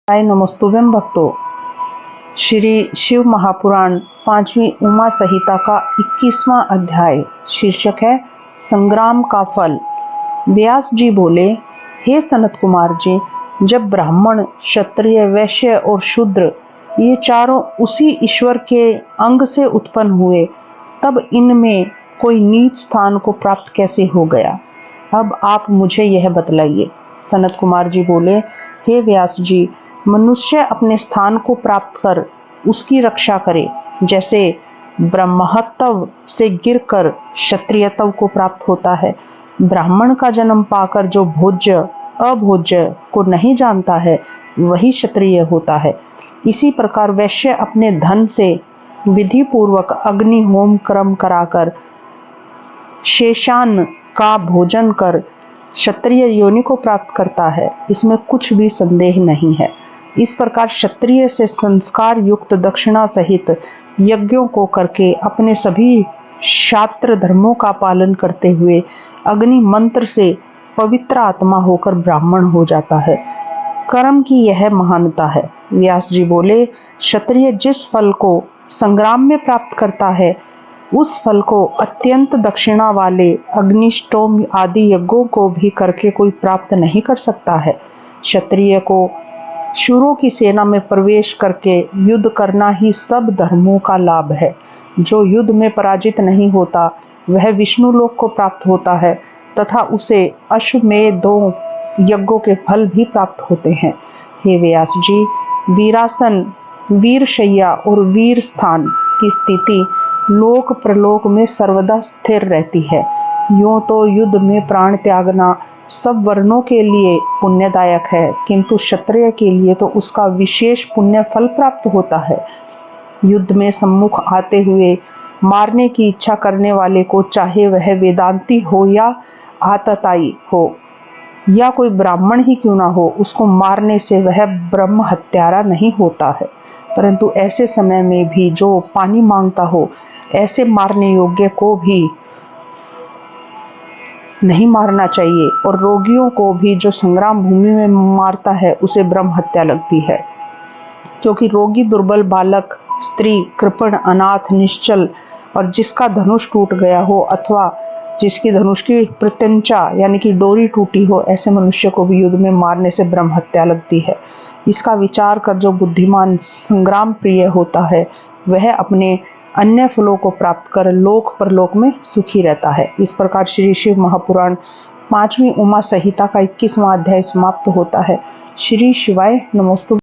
नमस्तुभ्यं भक्तों। श्री शिव महापुराण 5वीं उमा संहिता का 21वां अध्याय शीर्षक है संग्राम का फल। व्यास जी बोले, हे सनत कुमार जी, जब ब्राह्मण, क्षत्रिय, वैश्य और शूद्र ये चारों उसी ईश्वर के अंग से उत्पन्न हुए, तब इनमें कोई नीच स्थान को प्राप्त कैसे हो गया? अब आप मुझे यह बतलाइए। सनत कुमार जी बोले, हे व्यास जी, मनुष्य अपने स्थान को प्राप्त कर उसकी रक्षा करे, जैसे ब्रह्मत्व से गिरकर क्षत्रियत्व को प्राप्त होता है। ब्राह्मण का जन्म पाकर जो भोज्य अभोज्य को नहीं जानता है, वही क्षत्रिय होता है। इसी प्रकार वैश्य अपने धन से विधि पूर्वक अग्नि होम कर्म कराकर शेषान का भोजन कर क्षत्रिय योनि को प्राप्त करता है, इसमें कुछ भी संदेह नहीं है। इस प्रकार क्षत्रिय से संस्कार युक्त दक्षिणा सहित यज्ञों को करके अपने सभी शास्त्र धर्मों का पालन करते हुए अग्नि मंत्र से पवित्र आत्मा होकर ब्राह्मण हो जाता है। कर्म की यह महानता है। व्यास जी बोले, क्षत्रिय जिस फल को संग्राम में प्राप्त करता है, उस फल को अत्यंत दक्षिणा वाले अग्निष्टोम आदि यज्ञों को भी करके कोई प्राप्त नहीं कर सकता है। क्षत्रिय को शूरों की सेना में प्रवेश करके युद्ध करना ही सब धर्मों का लाभ है। जो युद्ध में पराजित नहीं होता, वह विष्णु लोक को प्राप्त होता है तथा उसे अश्वमेधों यज्ञों के फल भी प्राप्त होते हैं। हे व्यास जी, वीरासन, वीरशैया और वीर स्थान की स्थिति लोक प्रलोक में सर्वदा स्थिर रहती है। यूं तो युद्ध में प्राण त्यागना सब वर्णों के लिए पुण्यदायक है, किंतु क्षत्रिय के लिए तो उसका विशेष पुण्य फल प्राप्त होता है। युद्ध में सम्मुख आते हुए मारने की इच्छा करने वाले को, चाहे वह वेदांती हो या आतताई हो या कोई ब्राह्मण ही क्यों ना हो, उसको मारने से वह ब्रह्म हत्यारा नहीं होता है। परंतु ऐसे समय में भी जो पानी मांगता हो, ऐसे मारने योग्य को भी नहीं मारना चाहिए, और रोगियों को भी जो संग्राम भूमि में मारता है, उसे ब्रह्म हत्या लगती है। क्योंकि रोगी, दुर्बल, बालक, स्त्री, कृपण, अनाथ, निश्चल और जिसका धनुष टूट गया हो अथवा जिसकी धनुष की प्रत्यंचा यानी कि डोरी टूटी हो, ऐसे मनुष्य को भी युद्ध में मारने से ब्रह्म हत्या लगती है। इसका विचार कर जो बुद्धिमान संग्राम प्रिय होता है, वह अपने अन्य फलों को प्राप्त कर लोक परलोक में सुखी रहता है। इस प्रकार श्री शिव महापुराण 5वीं उमा संहिता का 21वां अध्याय समाप्त होता है। श्री शिवाय नमोस्तुभ्यं।